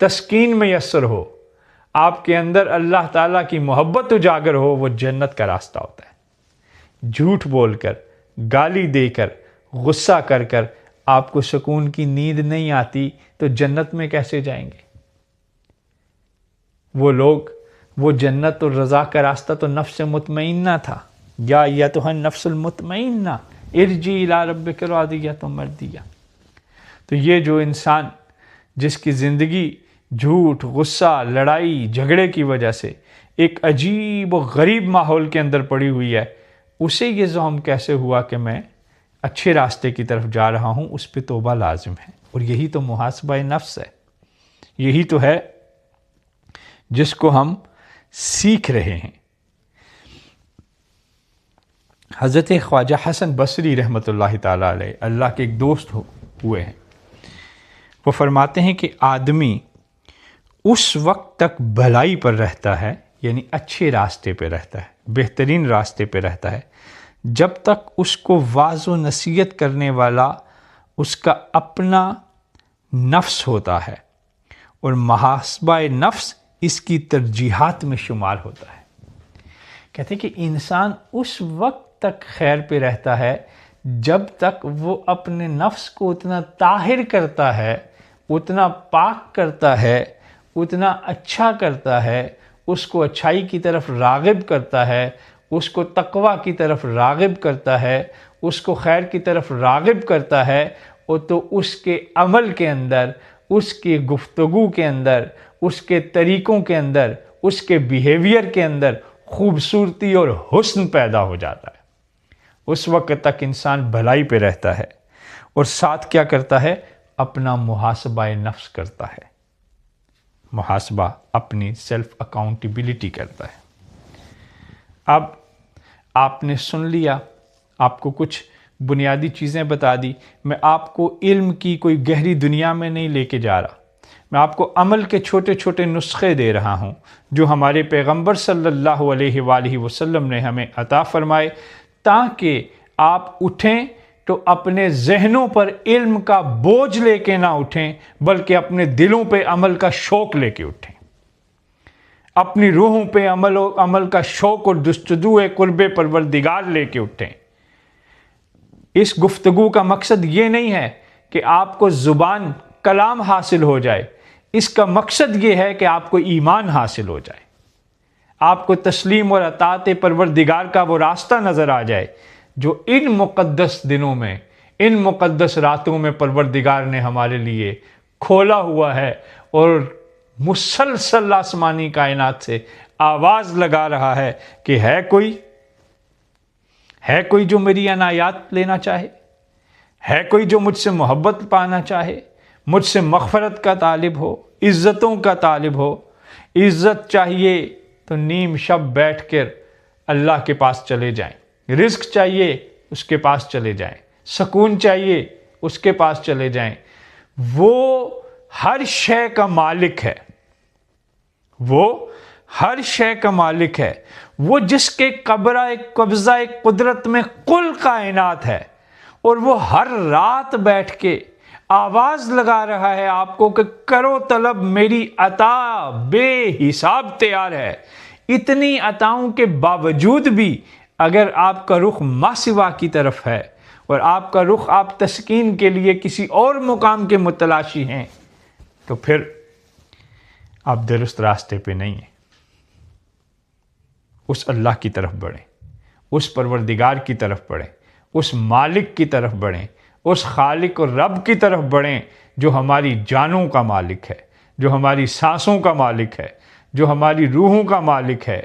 تسکین میسر ہو، آپ کے اندر اللہ تعالیٰ کی محبت اجاگر ہو، وہ جنت کا راستہ ہوتا ہے۔ جھوٹ بول کر، گالی دے کر، غصہ کر کر آپ کو سکون کی نیند نہیں آتی تو جنت میں کیسے جائیں گے؟ وہ لوگ، وہ جنت اور رضا کا راستہ تو نفس مطمئنہ تھا، یا ایتھا النفس المطمئنہ ارجعی الی ربک راضیۃ مرضیہ۔ تو یہ جو انسان جس کی زندگی جھوٹ، غصہ، لڑائی، جھگڑے کی وجہ سے ایک عجیب و غریب ماحول کے اندر پڑی ہوئی ہے، اسے یہ ذہن کیسے ہوا کہ میں اچھے راستے کی طرف جا رہا ہوں؟ اس پہ توبہ لازم ہے، اور یہی تو محاسبہ نفس ہے، یہی تو ہے جس کو ہم سیکھ رہے ہیں۔ حضرت خواجہ حسن بصری رحمۃ اللہ تعالیٰ علیہ، اللہ کے ایک دوست ہوئے ہیں، وہ فرماتے ہیں کہ آدمی اس وقت تک بھلائی پر رہتا ہے، یعنی اچھے راستے پہ رہتا ہے، بہترین راستے پہ رہتا ہے، جب تک اس کو واعظ و نصیحت کرنے والا اس کا اپنا نفس ہوتا ہے، اور محاسبہ نفس اس کی ترجیحات میں شمار ہوتا ہے۔ کہتے ہیں کہ انسان اس وقت تک خیر پہ رہتا ہے جب تک وہ اپنے نفس کو اتنا طاہر کرتا ہے، اتنا پاک کرتا ہے، اتنا اچھا کرتا ہے، اس کو اچھائی کی طرف راغب کرتا ہے، اس کو تقوی کی طرف راغب کرتا ہے، اس کو خیر کی طرف راغب کرتا ہے، اور تو اس کے عمل کے اندر، اس کی گفتگو کے اندر، اس کے طریقوں کے اندر، اس کے بیہیویئر کے اندر خوبصورتی اور حسن پیدا ہو جاتا ہے۔ اس وقت تک انسان بھلائی پہ رہتا ہے، اور ساتھ کیا کرتا ہے؟ اپنا محاسبہ نفس کرتا ہے، محاسبہ، اپنی سیلف اکاؤنٹیبلٹی کرتا ہے۔ اب آپ نے سن لیا، آپ کو کچھ بنیادی چیزیں بتا دی، میں آپ کو علم کی کوئی گہری دنیا میں نہیں لے کے جا رہا، میں آپ کو عمل کے چھوٹے چھوٹے نسخے دے رہا ہوں جو ہمارے پیغمبر صلی اللہ علیہ وآلہ وسلم نے ہمیں عطا فرمائے، تاکہ آپ اٹھیں تو اپنے ذہنوں پر علم کا بوجھ لے کے نہ اٹھیں، بلکہ اپنے دلوں پہ عمل کا شوق لے کے اٹھیں، اپنی روحوں پہ عمل کا شوق اور جستجو قرب پروردگار لے کے اٹھیں۔ اس گفتگو کا مقصد یہ نہیں ہے کہ آپ کو زبان کلام حاصل ہو جائے، اس کا مقصد یہ ہے کہ آپ کو ایمان حاصل ہو جائے، آپ کو تسلیم اور اطاعت پروردگار کا وہ راستہ نظر آ جائے جو ان مقدس دنوں میں، ان مقدس راتوں میں پروردگار نے ہمارے لیے کھولا ہوا ہے، اور مسلسل آسمانی کائنات سے آواز لگا رہا ہے کہ ہے کوئی جو میری عنایات لینا چاہے، ہے کوئی جو مجھ سے محبت پانا چاہے، مجھ سے مغفرت کا طالب ہو، عزتوں کا طالب ہو۔ عزت چاہیے تو نیم شب بیٹھ کر اللہ کے پاس چلے جائیں، رزق چاہیے اس کے پاس چلے جائیں، سکون چاہیے اس کے پاس چلے جائیں۔ وہ ہر شے کا مالک ہے، وہ ہر شے کا مالک ہے، وہ جس کے قبضہ قدرت میں کل کائنات ہے، اور وہ ہر رات بیٹھ کے آواز لگا رہا ہے آپ کو کہ کرو طلب، میری عطا بے حساب تیار ہے۔ اتنی عطاؤں کے باوجود بھی اگر آپ کا رخ ماسوا کی طرف ہے، اور آپ کا رخ آپ تسکین کے لیے کسی اور مقام کے متلاشی ہیں، تو پھر آپ درست راستے پہ نہیں ہیں۔ اس اللہ کی طرف بڑھیں، اس پروردگار کی طرف بڑھیں، اس مالک کی طرف بڑھیں، اس خالق اور رب کی طرف بڑھیں جو ہماری جانوں کا مالک ہے، جو ہماری سانسوں کا مالک ہے، جو ہماری روحوں کا مالک ہے،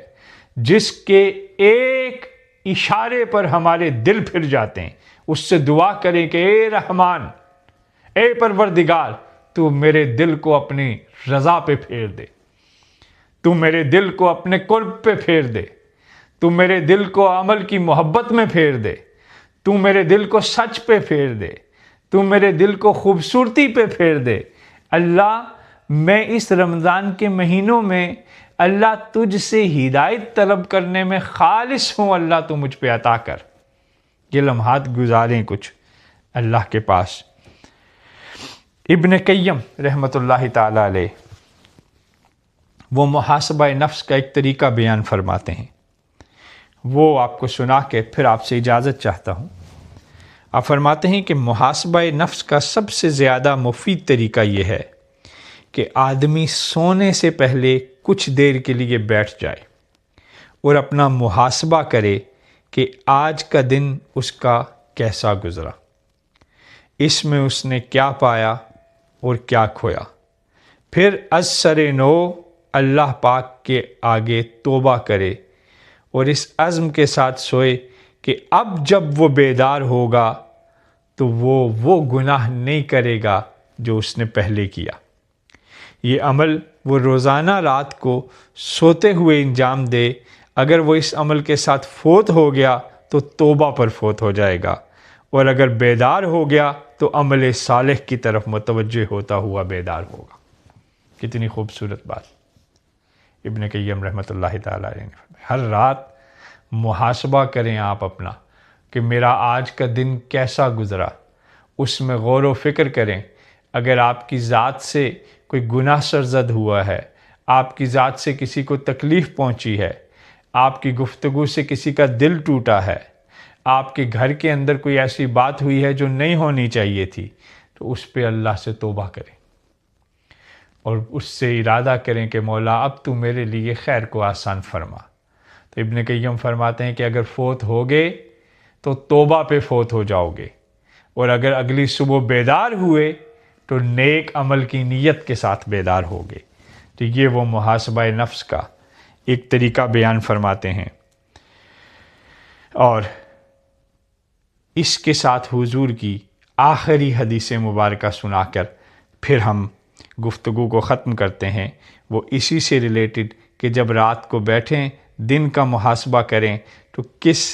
جس کے ایک اشارے پر ہمارے دل پھر جاتے ہیں۔ اس سے دعا کریں کہ اے رحمان، اے پروردگار، تو میرے دل کو اپنی رضا پہ پھیر دے، تو میرے دل کو اپنے قرب پہ پھیر دے، تو میرے دل کو عمل کی محبت میں پھیر دے، تو میرے دل کو سچ پہ پھیر دے، تو میرے دل کو خوبصورتی پہ پھیر دے۔ اللہ میں اس رمضان کے مہینوں میں اللہ تجھ سے ہدایت طلب کرنے میں خالص ہوں، اللہ تو مجھ پہ عطا کر۔ یہ لمحات گزاریں کچھ اللہ کے پاس۔ ابن قیم رحمۃ اللہ تعالی علیہ وہ محاسبہ نفس کا ایک طریقہ بیان فرماتے ہیں، وہ آپ کو سنا کے پھر آپ سے اجازت چاہتا ہوں۔ آپ فرماتے ہیں کہ محاسبہ نفس کا سب سے زیادہ مفید طریقہ یہ ہے کہ آدمی سونے سے پہلے کچھ دیر کے لیے بیٹھ جائے اور اپنا محاسبہ کرے کہ آج کا دن اس کا کیسا گزرا، اس میں اس نے کیا پایا اور کیا کھویا۔ پھر از سر نو اللہ پاک کے آگے توبہ کرے اور اس عزم کے ساتھ سوئے کہ اب جب وہ بیدار ہوگا تو وہ گناہ نہیں کرے گا جو اس نے پہلے کیا۔ یہ عمل وہ روزانہ رات کو سوتے ہوئے انجام دے، اگر وہ اس عمل کے ساتھ فوت ہو گیا تو توبہ پر فوت ہو جائے گا، اور اگر بیدار ہو گیا تو عمل صالح کی طرف متوجہ ہوتا ہوا بیدار ہوگا۔ کتنی خوبصورت بات ابن قیم رحمۃ اللہ تعالیٰ علیہ نے فرمایا۔ ہر رات محاسبہ کریں آپ اپنا کہ میرا آج کا دن کیسا گزرا، اس میں غور و فکر کریں۔ اگر آپ کی ذات سے کوئی گناہ سرزد ہوا ہے، آپ کی ذات سے کسی کو تکلیف پہنچی ہے، آپ کی گفتگو سے کسی کا دل ٹوٹا ہے، آپ کے گھر کے اندر کوئی ایسی بات ہوئی ہے جو نہیں ہونی چاہیے تھی، تو اس پہ اللہ سے توبہ کریں اور اس سے ارادہ کریں کہ مولا اب تو میرے لیے خیر کو آسان فرما۔ تو ابن قیم فرماتے ہیں کہ اگر فوت ہوگے تو توبہ پہ فوت ہو جاؤ گے، اور اگر اگلی صبح بیدار ہوئے تو نیک عمل کی نیت کے ساتھ بیدار ہوگے۔ تو یہ وہ محاسبہ نفس کا ایک طریقہ بیان فرماتے ہیں۔ اور اس کے ساتھ حضور کی آخری حدیث مبارکہ سنا کر پھر ہم گفتگو کو ختم کرتے ہیں۔ وہ اسی سے ریلیٹڈ کہ جب رات کو بیٹھیں، دن کا محاسبہ کریں تو کس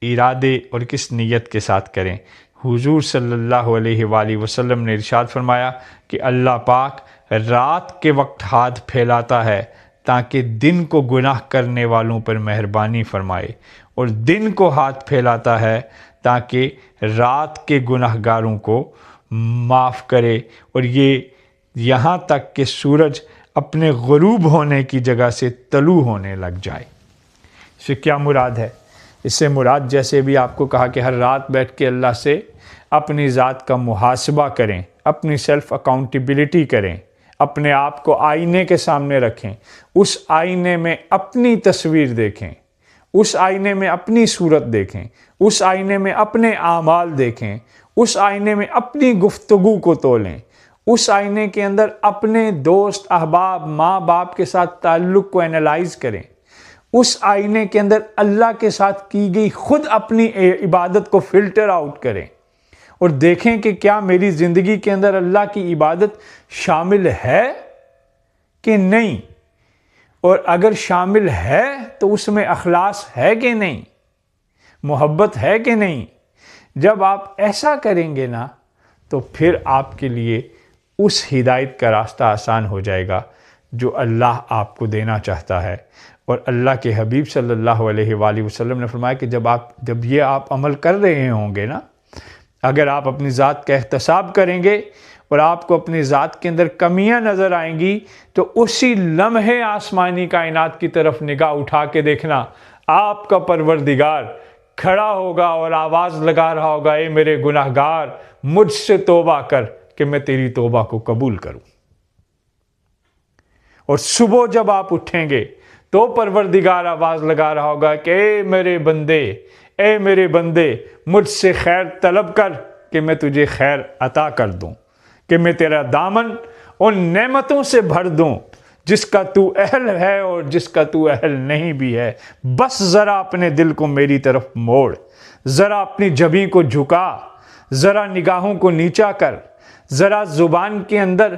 ارادے اور کس نیت کے ساتھ کریں۔ حضور صلی اللہ علیہ وآلہ وسلم نے ارشاد فرمایا کہ اللہ پاک رات کے وقت ہاتھ پھیلاتا ہے تاکہ دن کو گناہ کرنے والوں پر مہربانی فرمائے، اور دن کو ہاتھ پھیلاتا ہے تاکہ رات کے گناہ گاروں کو معاف کرے، اور یہ یہاں تک کہ سورج اپنے غروب ہونے کی جگہ سے طلوع ہونے لگ جائے۔ اس سے کیا مراد ہے؟ اس سے مراد جیسے بھی آپ کو کہا کہ ہر رات بیٹھ کے اللہ سے اپنی ذات کا محاسبہ کریں، اپنی سیلف اکاؤنٹیبلٹی کریں، اپنے آپ کو آئینے کے سامنے رکھیں، اس آئینے میں اپنی تصویر دیکھیں، اس آئینے میں اپنی صورت دیکھیں، اس آئینے میں اپنے اعمال دیکھیں، اس آئینے میں اپنی گفتگو کو تولیں، اس آئینے کے اندر اپنے دوست احباب ماں باپ کے ساتھ تعلق کو اینالائز کریں، اس آئینے کے اندر اللہ کے ساتھ کی گئی خود اپنی عبادت کو فلٹر آؤٹ کریں اور دیکھیں کہ کیا میری زندگی کے اندر اللہ کی عبادت شامل ہے کہ نہیں، اور اگر شامل ہے تو اس میں اخلاص ہے کہ نہیں، محبت ہے کہ نہیں۔ جب آپ ایسا کریں گے نا تو پھر آپ کے لیے اس ہدایت کا راستہ آسان ہو جائے گا جو اللہ آپ کو دینا چاہتا ہے۔ اور اللہ کے حبیب صلی اللہ علیہ وآلہ وسلم نے فرمایا کہ جب یہ آپ عمل کر رہے ہوں گے نا، اگر آپ اپنی ذات کا احتساب کریں گے اور آپ کو اپنی ذات کے اندر کمیاں نظر آئیں گی، تو اسی لمحے آسمانی کائنات کی طرف نگاہ اٹھا کے دیکھنا، آپ کا پروردگار کھڑا ہوگا اور آواز لگا رہا ہوگا، اے میرے گناہ گار، مجھ سے توبہ کر کہ میں تیری توبہ کو قبول کروں۔ اور صبح جب آپ اٹھیں گے تو پروردگار آواز لگا رہا ہوگا کہ اے میرے بندے مجھ سے خیر طلب کر کہ میں تجھے خیر عطا کر دوں، کہ میں تیرا دامن ان نعمتوں سے بھر دوں جس کا تو اہل ہے اور جس کا تو اہل نہیں بھی ہے۔ بس ذرا اپنے دل کو میری طرف موڑ، ذرا اپنی جبیں کو جھکا، ذرا نگاہوں کو نیچا کر، ذرا زبان کے اندر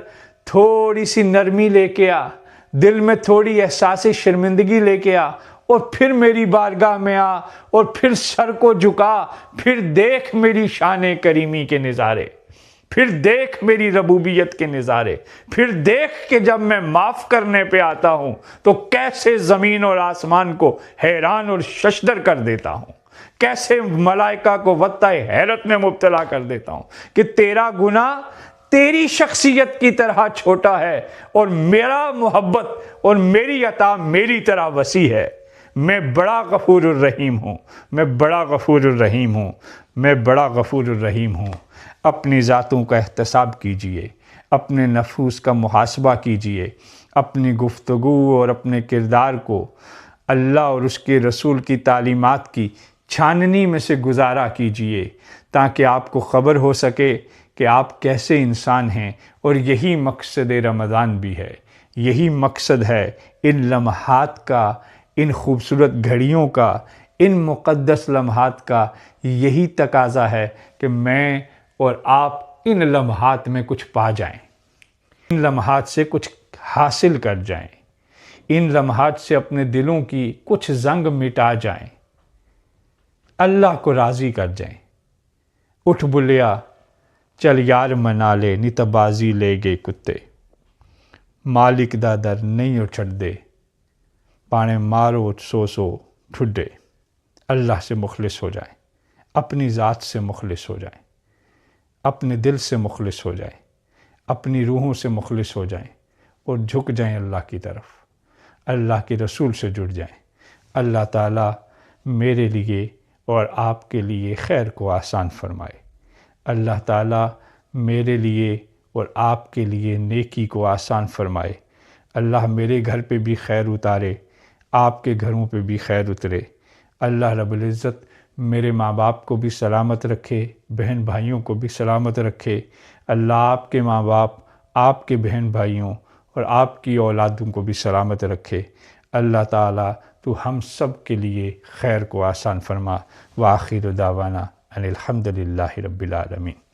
تھوڑی سی نرمی لے کے آ، دل میں تھوڑی احساس شرمندگی لے کے آ، اور پھر میری بارگاہ میں آ اور پھر سر کو جھکا، پھر دیکھ میری شان کریمی کے نظارے، پھر دیکھ میری ربوبیت کے نظارے، پھر دیکھ کہ جب میں معاف کرنے پہ آتا ہوں تو کیسے زمین اور آسمان کو حیران اور ششدر کر دیتا ہوں، کیسے ملائکہ کو وطئ حیرت میں مبتلا کر دیتا ہوں کہ تیرا گناہ تیری شخصیت کی طرح چھوٹا ہے اور میرا محبت اور میری عطا میری طرح وسیع ہے۔ میں بڑا غفور الرحیم ہوں، میں بڑا غفور الرحیم ہوں، میں بڑا غفور الرحیم ہوں۔ اپنی ذاتوں کا احتساب کیجئے، اپنے نفوس کا محاسبہ کیجئے، اپنی گفتگو اور اپنے کردار کو اللہ اور اس کے رسول کی تعلیمات کی چھاننی میں سے گزارا کیجئے، تاکہ آپ کو خبر ہو سکے کہ آپ کیسے انسان ہیں۔ اور یہی مقصد رمضان بھی ہے، یہی مقصد ہے ان لمحات کا، ان خوبصورت گھڑیوں کا، ان مقدس لمحات کا۔ یہی تقاضا ہے کہ میں اور آپ ان لمحات میں کچھ پا جائیں، ان لمحات سے کچھ حاصل کر جائیں، ان لمحات سے اپنے دلوں کی کچھ زنگ مٹا جائیں، اللہ کو راضی کر جائیں۔ اٹھ بلیا چل یار منا لے، نت بازی لے گئے کتے، مالک دا در نہیں اچھڑ دے، پانے مارو سو سو ٹھڈے۔ اللہ سے مخلص ہو جائیں، اپنی ذات سے مخلص ہو جائیں، اپنے دل سے مخلص ہو جائیں، اپنی روحوں سے مخلص ہو جائیں اور جھک جائیں اللہ کی طرف، اللہ کے رسول سے جڑ جائیں۔ اللہ تعالیٰ میرے لیے اور آپ کے لیے خیر کو آسان فرمائے۔ اللہ تعالیٰ میرے لیے اور آپ کے لیے نیکی کو آسان فرمائے۔ اللہ میرے گھر پہ بھی خیر اتارے، آپ کے گھروں پہ بھی خیر اترے۔ اللہ رب العزت میرے ماں باپ کو بھی سلامت رکھے، بہن بھائیوں کو بھی سلامت رکھے۔ اللہ آپ کے ماں باپ، آپ کے بہن بھائیوں اور آپ کی اولادوں کو بھی سلامت رکھے۔ اللہ تعالیٰ تو ہم سب کے لیے خیر کو آسان فرما۔ وآخر دعوانا ان الحمد للہ رب العالمین۔